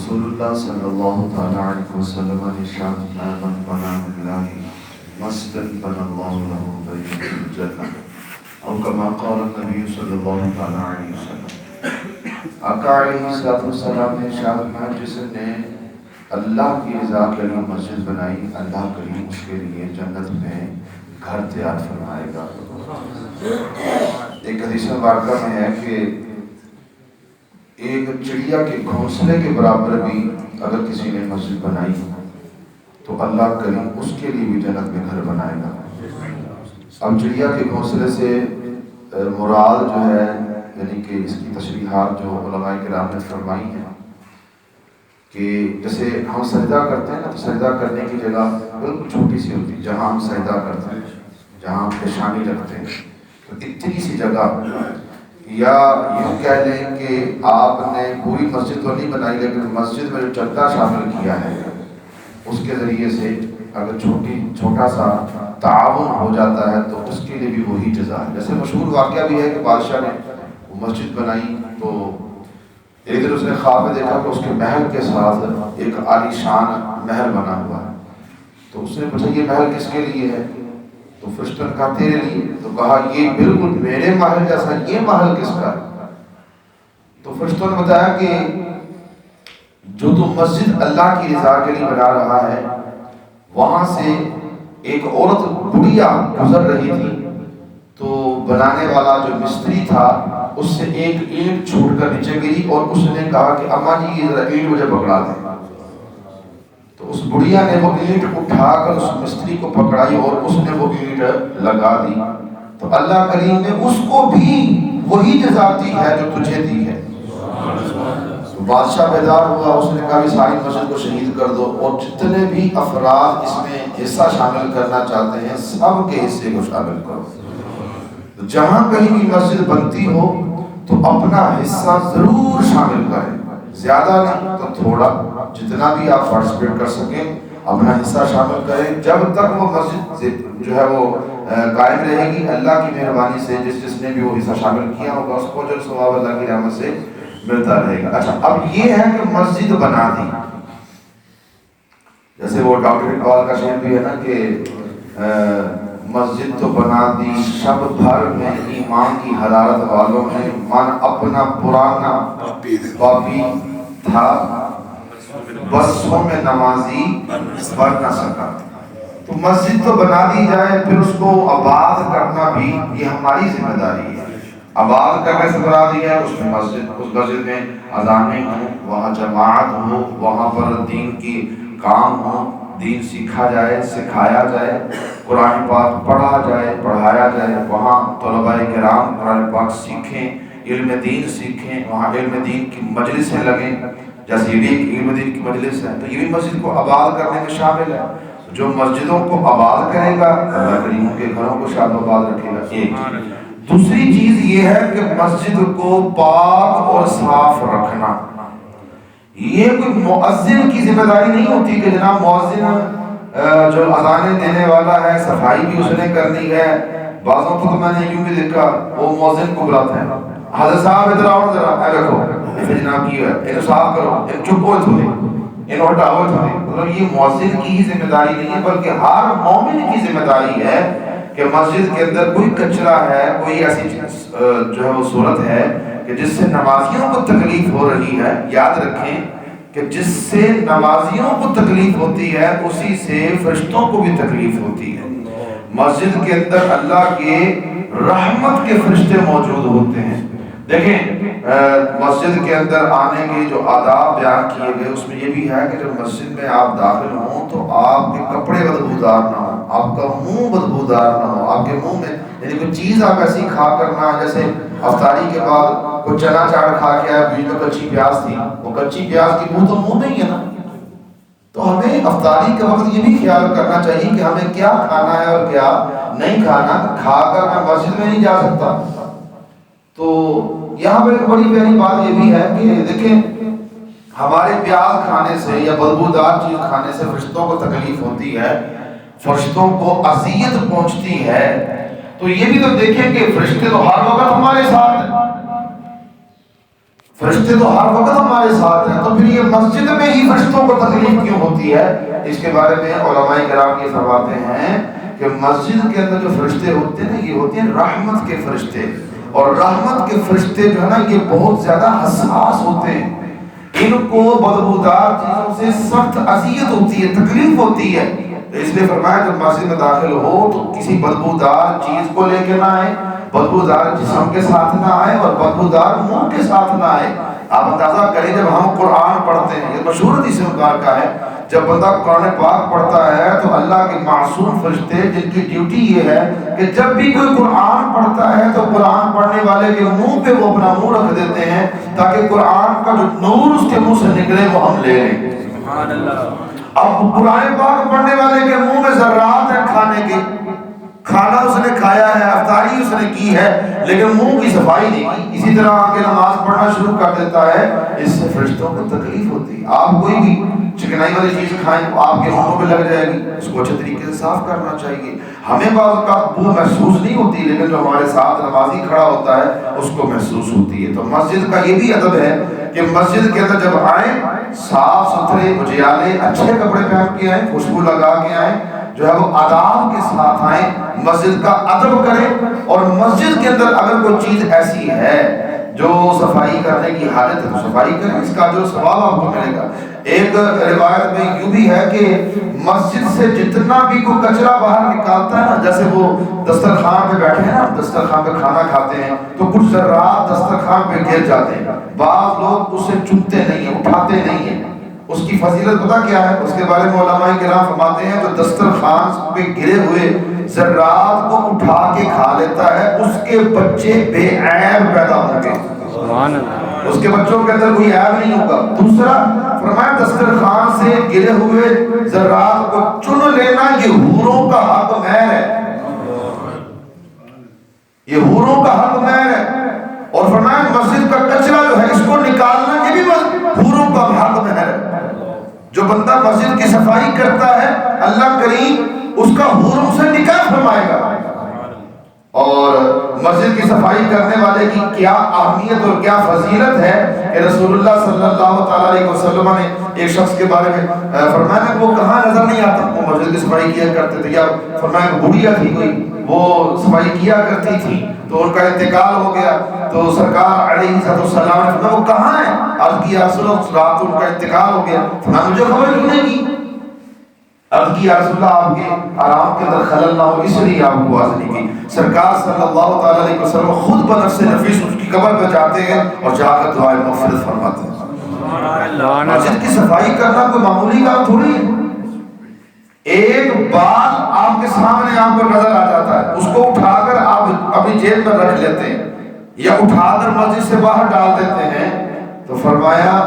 رسول اللہ صلی اللہ تعالی علیہ وسلم نے ارشاد فرمایا من بنا للہ مسجدا بنى اللہ له بیتا فی الجنہ او کما قال النبی صلی اللہ تعالی علیہ وسلم۔ آقا علیہ الصلوۃ والسلام نے ارشاد فرمایا جس نے اللہ کی رضا کے لیے مسجد بنائی اللہ کریم اس کے لیے جنت میں گھر تیار فرمائے گا۔ ایک حدیث مبارکہ میں ہے کہ ایک چڑیا کے گھونسلے کے برابر بھی اگر کسی نے مسجد بنائی تو اللہ کریم اس کے لیے بھی جنت میں گھر بنائے گا۔ اب چڑیا کے گھونسلے سے مراد جو ہے یعنی کہ اس کی تشریحات جو علماء کرام نے فرمائی ہیں کہ جیسے ہم سجدہ کرتے ہیں نا تو سجدہ کرنے کی جگہ بالکل چھوٹی سی ہوتی ہے، جہاں ہم سجدہ کرتے ہیں جہاں ہم پیشانی رکھتے ہیں تو اتنی سی جگہ، یا یوں کہہ لیں کہ آپ نے پوری مسجد تو نہیں بنائی لیکن مسجد میں جو چندہ شامل کیا ہے اس کے ذریعے سے اگر چھوٹا سا تعاون ہو جاتا ہے تو اس کے لیے بھی وہی جزا ہے۔ جیسے مشہور واقعہ بھی ہے کہ بادشاہ نے وہ مسجد بنائی تو ایک دن اس نے خواب میں دیکھا کہ اس کے محل کے ساتھ ایک عالی شان محل بنا ہوا ہے، تو اس نے پوچھا یہ محل کس کے لیے ہے؟ تو فرشتوں نے کہا تیرے لیے، تو کہا یہ بالکل میرے محل جیسا، یہ محل کس کا ہے؟ تو فرشتوں نے بتایا کہ جو تو مسجد اللہ کی رضا کے لیے بنا رہا ہے وہاں سے ایک عورت بڑھیا گزر رہی تھی تو بنانے والا جو مستری تھا اس سے ایک اینٹ چھوٹ کر نیچے گری اور اس نے کہا کہ اماں جی یہ ذرا اینٹ مجھے پکڑا دیں، تو اس بڑھیا نے وہ اینٹ اٹھا کر اس مستری کو پکڑائی اور اس نے وہ اینٹ لگا دی، تو اللہ کریم نے اس کو بھی وہی جزا دی ہے جو تجھے دی ہے۔ بادشاہ بیدار ہوا، اس نے کہا کہ ساری مسجد کو شہید کر دو اور جتنے بھی افراد اس میں حصہ شامل کرنا چاہتے ہیں سب کے حصے کو شامل کرو۔ جہاں کہیں بھی مسجد بنتی ہو تو اپنا حصہ ضرور شامل کریں، زیادہ نہیں تو تھوڑا، جتنا بھی آپ پارٹیسپیٹ کر سکیں اپنا حصہ شامل کریں، جب تک وہ مسجد جو ہے وہ قائم رہے گی اللہ کی مہربانی سے جس نے بھی وہ حصہ شامل کیا ہوگا اس کو جو ثواب اللہ کی رحمت سے ملتا رہے گا۔ اچھا اب یہ ہے کہ مسجد بنا دی، جیسے وہ ڈاکٹر اقبال کا شعر بھی ہے نا کہ مسجد تو بنا دی شب بھر میں ایمان کی حرارت والوں نے، من اپنا پرانا پاپی تھا بسوں میں نمازی بن نہ سکا۔ تو مسجد تو بنا دی جائے پھر اس کو آباد کرنا بھی یہ ہماری ذمہ داری ہے۔ آباد کرنے سے مراد یہ ہے اس مسجد میں اذانیں ہوں، وہاں جماعت ہو، وہاں پر دین کی کام ہو، دین سیکھا جائے، سکھایا جائے، قرآن پاک پڑھا جائے، پڑھایا جائے، وہاں طلباء کرام قرآن پاک سیکھیں، علم دین سیکھیں، وہاں علم دین کی مجلسیں لگیں، جیسے یہ بھی ایک علم دین کی مجلس ہے تو یہ بھی مسجد کو آباد کرنے میں شامل ہے۔ جو مسجدوں کو آباد کرے گا اللہ کریم کے گھروں کو شاد آباد رکھے گا۔ ایک دوسری چیز یہ ہے کہ مسجد کو پاک اور صاف رکھنا، یہ کوئی مؤذن کی ذمہ داری نہیں ہوتی کہ جناب مؤذن جو اذانیں دینے والا ہے صفائی بھی اس نے کرنی ہے۔ بعضوں کو تو میں نے یوں بھی دیکھا وہ مؤذن کو بلاتے ہیں، حضرت صاحب ادھر آؤ ذرا، اے رکھو یہ جناب کی ہے انہیں صاف کرو، ایک چپ ہو تھوڑی انہیں ہٹاؤ تھوڑی، مطلب یہ مؤذن کی ہی ذمہ داری نہیں ہے بلکہ ہر مومن کی ذمہ داری ہے کہ مسجد کے اندر کوئی کچرا ہے، کوئی ایسی جو ہے وہ صورت ہے کہ جس سے نمازیوں کو تکلیف ہو رہی ہے، یاد رکھیں کہ جس سے نمازیوں کو تکلیف ہوتی ہے اسی سے فرشتوں کو بھی تکلیف ہوتی ہے۔ مسجد کے اندر اللہ کے رحمت کے فرشتے موجود ہوتے ہیں۔ دیکھیں مسجد کے اندر آنے کے جو آداب بیان کیے گئے اس میں یہ بھی ہے کہ جب مسجد میں آپ داخل ہوں تو آپ کے کپڑے بدبودار نہ ہوں، آپ کا منہ بدبودار نہ ہو، آپ کے منہ میں یعنی کوئی چیز آپ ایسی کھا کر نہ، جیسے افطاری کے بعد کوئی چنا چاٹ کھا کے آیا، بیچ میں کچی پیاز تھی، وہ کچی پیاز کی منہ تو منہ میں ہی ہے نا، تو ہمیں افطاری کے وقت یہ بھی خیال کرنا چاہیے کہ ہمیں کیا کھانا ہے اور کیا نہیں کھانا، کھا کر میں مسجد میں نہیں جا سکتا۔ تو یہاں پر ایک بڑی پیاری بات یہ بھی ہے کہ دیکھیں ہمارے پیاز کھانے سے یا بدبودار چیز کھانے سے فرشتوں کو تکلیف ہوتی ہے، فرشتوں کو اذیت پہنچتی ہے، تو یہ بھی تو دیکھیں کہ فرشتے تو ہر وقت ہمارے ساتھ ہیں، فرشتے تو ہر وقت ہمارے ساتھ ہیں، تو پھر یہ مسجد میں ہی فرشتوں کو تکلیف کیوں ہوتی ہے؟ اس کے بارے میں علماء کرام یہ فرماتے ہیں کہ مسجد کے اندر جو فرشتے ہوتے ہیں یہ ہوتے ہیں رحمت کے فرشتے، اور رحمت کے فرشتے جو ہے نا یہ بہت زیادہ حساس ہوتے ہیں، ان کو بدبودار چیزوں سے سخت اذیت ہوتی ہے، تکلیف ہوتی ہے۔ اس لیے فرمایا جب مسجد میں داخل ہو تو کسی بدبودار چیز کو لے کے نہ آئے، بدبودار جسم کے ساتھ نہ آئے، اور بدبودار منہ کے ساتھ نہ آئے۔ آپ اندازہ کریں جب ہم قرآن پڑھتے ہیں، یہ مشہور حدیث مبارکہ ہے، جب بندہ قرآن پاک پڑھتا ہے تو اللہ کے معصوم فرشتے جن کی ڈیوٹی یہ ہے کہ جب بھی کوئی قرآن پڑھتا ہے تو قرآن پڑھنے والے کے منہ پہ وہ اپنا منہ رکھ دیتے ہیں تاکہ قرآن کا جو نور اس کے منہ سے نکلے وہ ہم لے لیں۔ سبحان اللہ۔ اب قرآن پاک پڑھنے والے کے منہ میں ذرات ہیں کھانے کے، کھانا اس نے کھایا ہے، افطاری اس نے کی ہے، لیکن منہ کی صفائی نہیں کی، اسی طرح آگے نماز پڑھنا شروع کر دیتا ہے، اس سے فرشتوں کو تکلیف ہوتی ہے۔ آپ کوئی بھی چکنائی والی چیز کھائیں وہ آپ کے منہ پہ لگ جائے گی، اس کو اچھے طریقے سے صاف کرنا چاہیے۔ ہمیں بعض اوقات بو محسوس نہیں ہوتی، لیکن جو ہمارے ساتھ نمازی کھڑا ہوتا ہے اس کو محسوس ہوتی ہے۔ تو مسجد کا یہ بھی ادب ہے کہ مسجد کے اندر جب آئیں صاف ستھرے اجیالے اچھے کپڑے پہن کے آئیں، خوشبو لگا کے آئیں، جو ہے وہ آداب کے ساتھ آئیں، مسجد کا ادب کریں، اور مسجد کے اندر اگر کوئی چیز ایسی ہے جو صفائی کرنے کی حاجت ہے تو صفائی کریں، اس کا جو ثواب آپ کو ملے گا۔ ایک روایت میں یوں بھی ہے کہ مسجد سے جتنا بھی کوئی کچرا باہر نکالتا ہے نا، جیسے وہ دسترخوان پہ بیٹھے ہیں نا، دسترخوان پہ کھانا کھاتے ہیں تو کچھ ذرات دسترخوان پہ گر جاتے ہیں، بعض لوگ اسے چنتے نہیں ہیں، اٹھاتے نہیں ہیں۔ اس کی فضیلت پتہ کیا ہے؟ اس کے بارے میں علماء کرام فرماتے ہیں جو دسترخوان پہ گرے ہوئے ذرات کو اٹھا کے کھا لیتا ہے اس کے بچے بے عیب پیدا ہوں گے، سبحان اللہ، اس کے بچوں کے اندر کوئی عیب نہیں ہوگا۔ دوسرا فرمایا دسترخوان سے گرے ہوئے ذرات کو چن لینا یہ حوروں کا حق مہر ہے، یہ حوروں کا حق مہر ہے۔ اور فرمایا مسجد کا کچرا جو ہے اس کو نکالنا یہ بھی حوروں کا حق مہر ہے۔ جو بندہ مسجد کی صفائی کرتا ہے اللہ کریم اس کا حوروں سے نکاح فرمائے گا۔ اور مسجد کی صفائی کرنے والے کی کیا اہمیت اور کیا فضیلت ہے کہ رسول اللہ صلی اللہ تعالیٰ علیہ وسلم نے ایک شخص کے بارے میں فرمایا کہ وہ کہاں نظر نہیں آتا، وہ مسجد کی صفائی کیا کرتے تھے، یا فرمایا کہ بڑھیا تھی کوئی وہ صفائی کیا کرتی تھی تو ان کا انتقال ہو گیا، تو سرکار علیہ السلام نے فرمایا وہ کہاں ہے؟ عرض کیا رسول اللہ رات ان کا انتقال ہو گیا، فرمایا مجھے خبر کیوں نہیں کی؟ عرض کیا رسول اللہ آپ کے آرام کے اندر خلل نہ ہو اس لیے آپ کو آواز نہیں کی۔ سرکار صلی اللہ تعالیٰ علیہ وسلم خود بنفس نفیس اس کی قبر پہ جاتے ہیں اور جا کر دعائے مغفرت فرماتے ہیں۔ مسجد کی صفائی کرنا کوئی معمولی کام تھوڑی ہے۔ ایک بال آپ کے سامنے آپ کو نظر آ جاتا ہے، اس کو اٹھا کر آپ اپنی جیب میں رکھ لیتے ہیں یا اٹھا کر مسجد سے باہر ڈال دیتے ہیں، تو فرمایا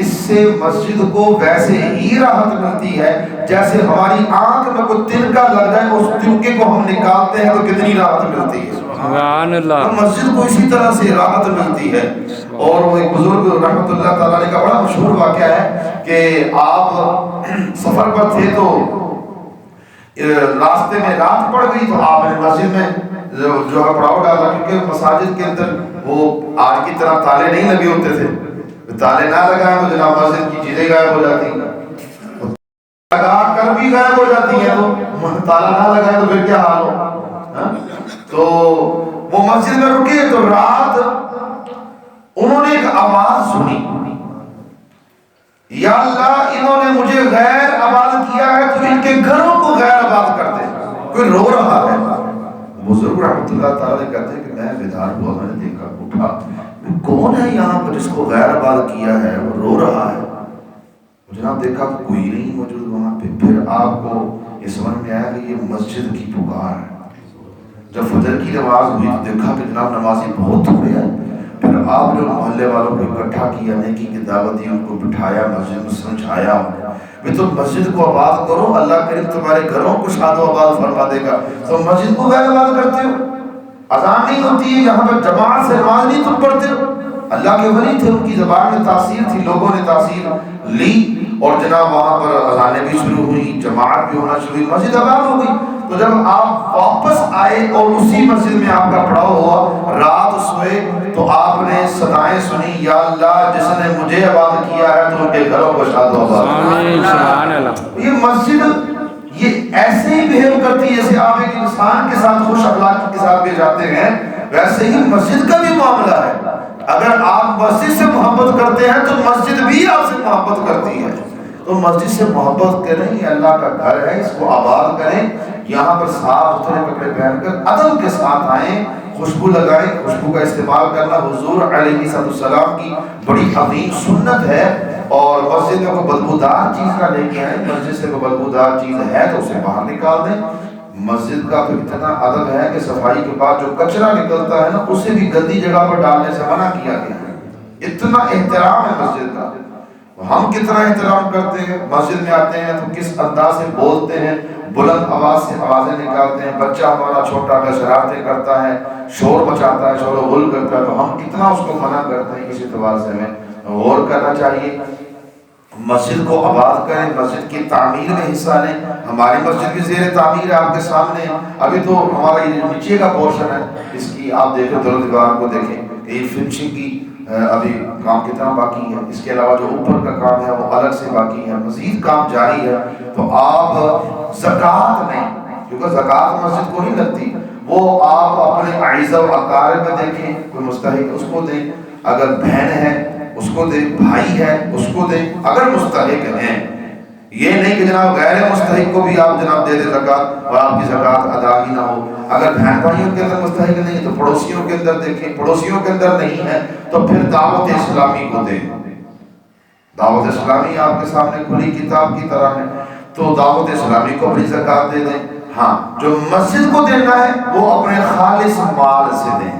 اس سے مسجد کو ویسے ہی راحت ملتی ہے جیسے ہماری آنکھ میں کوئی تنکا لگ جائے، اس تنکے کو ہم نکالتے ہیں تو کتنی راحت ملتی ہے۔ سبحان اللہ۔ تو مسجد کو اسی طرح سے راحت ملتی ہے۔ اور وہ ایک بزرگ رحمۃ اللہ تعالیٰ علیہ کا بڑا مشہور واقعہ ہے کہ آپ سفر پر تھے تو راستے میں رات پڑ گئی تو آپ نے مسجد میں جو ہے پڑاؤ ڈالا، کیونکہ مساجد کے اندر وہ آج کی طرح تالے نہیں لگے ہوتے تھے، تالے نہ لگائیں تو جناب مسجد کی چیزیں غائب ہو جاتی ہیں، لگا کر بھی غائب ہو جاتی ہیں، تو تالا نہ لگائیں تو پھر کیا حال ہو۔ تو وہ مسجد میں رکے تو رات انہوں نے ایک آواز سنی، یا اللہ انہوں نے مجھے غیر آباد کیا ہے تو ان کے گھروں کو غیر آباد کر دے، کوئی رو رہا ہے۔ بزرگ رحمۃ اللہ تعالیٰ کہتے ہیں کہ میں بیدار ہوا، میں نے دیکھا، اٹھا، کون ہے یہاں پر جس کو غیر آباد کیا ہے، وہ رو رہا ہے۔ جناب دیکھا تو کوئی نہیں موجود وہاں پہ، پھر آپ کو یہ سمجھ میں آیا کہ یہ مسجد کی پکار ہے۔ جب فجر کی نماز ہوئی تو دیکھا کہ جناب نمازی بہت تھوڑے ہیں، پھر آپ نے محلے والوں کو اکٹھا کیا، نیکی کی دعوت دی، ان کو بٹھایا، مسجد میں سمجھایا کہ تم مسجد کو آباد کرو، اللہ کریم تمہارے گھروں کو شاد و آباد فرما دے گا، تم مسجد کو غیر آباد کرتے ہو، اذان نہیں ہوتی ہے یہاں پر جماعت سے نماز نہیں تم پڑھتے ہو۔ اللہ کے ولی تھے، ان کی زبان میں تاثیر تھی، لوگوں نے تاثیر لی اور جناب وہاں پر اذانیں بھی شروع ہوئی، جماعت بھی ہونا شروع ہوئی، مسجد آباد ہو گئی۔ تو جب آپ واپس آئے اور اسی مسجد میں آپ کا پڑاؤ ہوا، رات سوئے تو آپ نے صدائیں سنی، یا اللہ جس نے مجھے آباد کیا ہے تو ان کے گھروں کو شاد و آباد۔ آمین سبحان اللہ۔ یہ مسجد یہ ایسے ہی بہیو کرتی ہے جیسے آپ ایک انسان کے ساتھ خوش اخلاقی کے ساتھ بھی جاتے ہیں، ویسے ہی مسجد کا بھی معاملہ ہے۔ اگر آپ مسجد سے محبت کرتے ہیں تو مسجد بھی آپ سے محبت کرتی ہے۔ تو مسجد سے محبت کریں، یہ اللہ کا گھر ہے، اس کو آباد کریں، یہاں پر صاف ستھرے کپڑے پہن کر ادب کے ساتھ آئیں، خوشبو لگائیں۔ خوشبو کا استعمال کرنا حضور علیہ السلام کی بڑی عظیم سنت ہے، اور مسجد میں کوئی بدبودار چیز نہ لے کے آئیں۔ مسجد سے کوئی بدبودار چیز ہے تو اسے باہر نکال دیں۔ مسجد کا تو اتنا ادب ہے کہ صفائی کے بعد جو کچرا نکلتا ہے نا، اسے بھی گندی جگہ پر ڈالنے سے منع کیا گیا ہے۔ اتنا احترام ہے مسجد کا۔ ہم کتنا احترام کرتے ہیں، مسجد میں آتے ہیں تو کس انداز سے بولتے ہیں، بلند آواز سے آوازیں نکالتے ہیں۔ بچہ ہمارا چھوٹا اگر شرارتیں کرتا ہے، شور مچاتا ہے، شور و غل کرتا ہے، تو ہم کتنا اس کو منع کرتے ہیں۔ اس اعتبار سے ہمیں غور کرنا چاہیے، مسجد کو آباد کریں، مسجد کی تعمیر میں حصہ لیں۔ ہماری مسجد بھی زیر تعمیر ہے، آپ کے سامنے ابھی تو ہمارا یہ نیچے کا پورشن ہے، اس کی آپ دیکھیں در و دیوار کو دیکھیں، یہ فنشنگ کی ابھی کام کتنا باقی ہے، اس کے علاوہ جو اوپر کا کام ہے وہ الگ سے باقی ہے، مزید کام جاری ہے۔ تو آپ زکوٰۃ نہیں، کیونکہ زکوٰۃ مسجد کو نہیں لگتی، وہ آپ اپنے اعزا و اقارب میں دیکھیں، کوئی مستحق اس کو دیں، اگر بہن ہے اس کو دیں، بھائی ہے اس کو دیں اگر مستحق ہیں۔ یہ نہیں کہ جناب غیر مستحق کو بھی آپ جناب دے دیں زکوٰۃ اور آپ کی زکوٰۃ ادا ہی نہ ہو۔ اگر بہن بھائیوں کے اندر مستحق نہیں تو پڑوسیوں کے اندر دیکھیں، پڑوسیوں کے اندر نہیں ہے تو پھر دعوت اسلامی کو دیں۔ دعوت اسلامی آپ کے سامنے کھلی کتاب کی طرح ہے، تو دعوت اسلامی کو بھی زکوٰۃ دے دیں۔ ہاں جو مسجد کو دینا ہے وہ اپنے خالص مال سے دیں،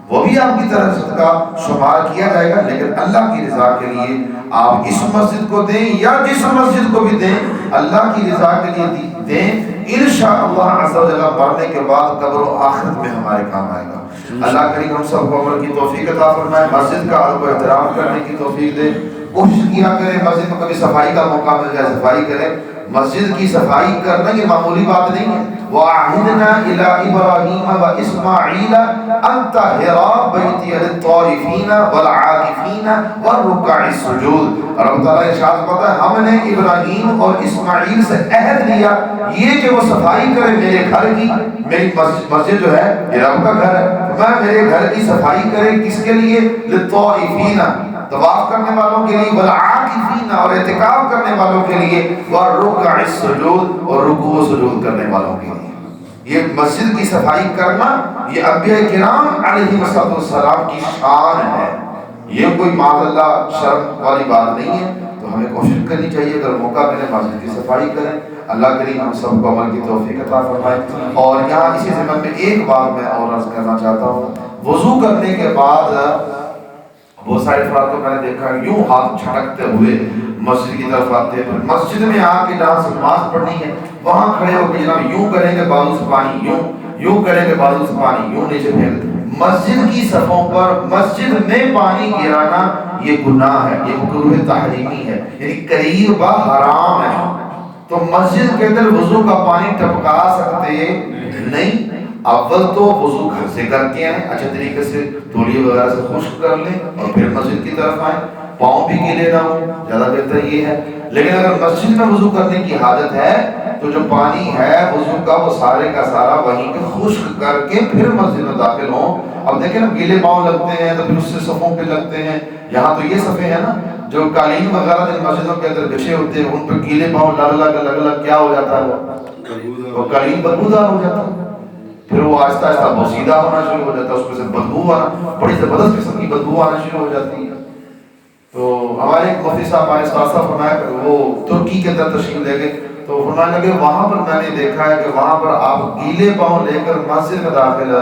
وہ بھی آپ کی طرف صدقہ شمار کیا جائے گا، لیکن اللہ کی رضا کے لیے آپ اس مسجد کو دیں یا جس مسجد کو بھی دیں، اللہ کی رضا کے لیے دیں۔ انشاءاللہ عز و جل مرنے کے بعد قبر و آخرت میں ہمارے کام آئے گا۔ اللہ کریم ہم سب کو عمل کی توفیق عطا فرمائے، مسجد کا ادب و احترام کرنے کی توفیق دے۔ کوشش کیا کریں مسجد میں کبھی صفائی کا موقع مل جائے صفائی کریں۔ مسجد کی صفائی کرنا یہ معمولی بات نہیں ہے۔ وَعَهِدْنَا إِلَىٰ إِبْرَاهِيمَ وَإِسْمَاعِيلَ أَن طَهِّرَا بَيْتِيَ لِلطَّائِفِينَ وَالْعَاكِفِينَ وَالرُّكَّعِ السُّجُودِ۔ رب تعالیٰ ارشاد فرماتا ہے ہم نے ابراہیم اور اسماعیل سے عہد لیا یہ کہ وہ صفائی کرے میرے گھر کی، میری مسجد جو ہے یہ رب کا گھر ہے، میں میرے گھر کی صفائی کرے کس کے لیے؟ للطائفین، طواف کرنے والوں کے لیے، والعاکفین اور اعتکاف کرنے والوں کے لیے، والرکع السجود اور رکوع و سجود کرنے والوں کے لیے۔ یہ مسجد کی صفائی کرنا یہ انبیاء کرام علیہ السلام کی شان ہے، یہ کوئی معاذ اللہ شرم والی بات نہیں ہے۔ تو ہمیں کوشش کرنی چاہیے اگر موقع ملے مسجد کی صفائی کریں۔ اللہ کریم ہم سب کو عمل کی توفیق عطا فرمائے۔ اور یہاں اسی ضمن میں ایک بات میں اور عرض کرنا چاہتا ہوں، وضو کرنے کے بعد بہت سارے افراد کو میں نے دیکھا یوں ہاتھ چھٹکتے ہوئے مسجد کی طرف آتے ہیں، مسجد میں آ کے جہاں سے نماز پڑھنی ہے وہاں کھڑے ہو کے جناب یوں کریں گے بازو سے پانی، یوں کریں گے بازو سے پانی، یوں نیچے پھینک۔ مسجد کی صفوں پر مسجد میں پانی گرانا یہ گناہ ہے، یہ مکروہ تحریمی ہے، یعنی قریب حرام ہے۔ تو مسجد کے اندر وضو کا پانی ٹپکا سکتے نہیں۔ اول تو وضو گھر سے کر کے آئیں، اچھے طریقے سے تولیے وغیرہ سے خشک کر لیں اور پھر مسجد کی طرف آئیں، پاؤں بھی گیلے نہ ہوں، زیادہ بہتر یہ ہے۔ لیکن اگر مسجد میں وضو کرنے کی حاجت ہے تو جو پانی ہے وضو کا وہ سارے کا سارا وہیں پہ خشک کر کے پھر مسجد میں داخل ہوں۔ اب دیکھیں نا گیلے پاؤں لگتے ہیں تو پھر اس سے صفوں پہ لگتے ہیں، یہاں تو یہ صفیں ہیں نا جو قالین وغیرہ جن مسجدوں کے اندر بچھے ہوتے ہیں ان پہ گیلے پاؤں لگ لگ کیا ہو جاتا ہے، وہ قالین بدبودار ہو جاتا ہے، پھر وہ آہستہ آہستہ بوسیدہ ہونا شروع ہو جاتا ہے، اس میں سے بدبو آنا، بڑی زبردست قسم کی بدبو آنا شروع ہو جاتی ہے۔ تو ہمارے ایک مفتی صاحب ہمارے ساتھ فرمایا کہ وہ ترکی کے اندر تشریف لے گئے تو فرمانے لگے وہاں پر میں نے دیکھا ہے کہ وہاں پر آپ گیلے پاؤں لے کر مسجد میں داخل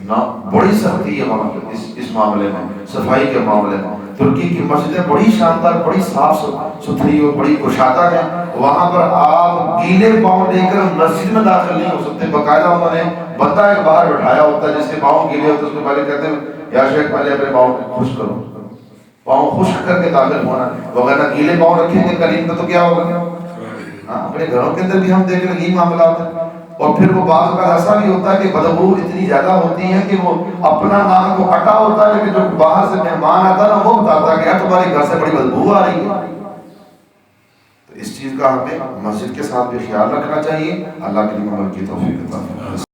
نہ، بڑی سختی ہے وہاں پر اس معاملے میں، صفائی کے معاملے میں۔ ترکی کی مسجدیں بڑی شاندار، بڑی صاف ستھری اور بڑی کشادہ ہیں، وہاں پر آپ گیلے پاؤں لے کر مسجد میں داخل نہیں ہو سکتے۔ باقاعدہ انہوں نے بندہ ایک باہر بٹھایا ہوتا ہے جس کے پاؤں گیلے ہوتے ہیں، اس کو پہلے کہتے ہیں یا شیخ پہلے اپنے پاؤں خشک کرو، پاؤں خشک کر کے داخل ہونا، وغیرہ گیلے پاؤں رکھیں گے کریم کا تو کیا ہوگا؟ ہاں، اپنے گھروں کے اندر بھی ہم دیکھ رہے ہیں یہی معاملات ہیں۔ اور پھر وہ بعض کا ایسا بھی ہوتا ہے کہ بدبو اتنی زیادہ ہوتی ہے کہ وہ اپنا نام تو ہٹا ہوتا ہے، لیکن جو باہر سے مہمان آتا ہے نا وہ بتاتا ہے کہ یار تمہارے گھر سے بڑی بدبو آ رہی ہے۔ تو اس چیز کا ہمیں مسجد کے ساتھ بھی خیال رکھنا چاہیے۔ اللہ کی عمل کی توفیق عطا فرمائے۔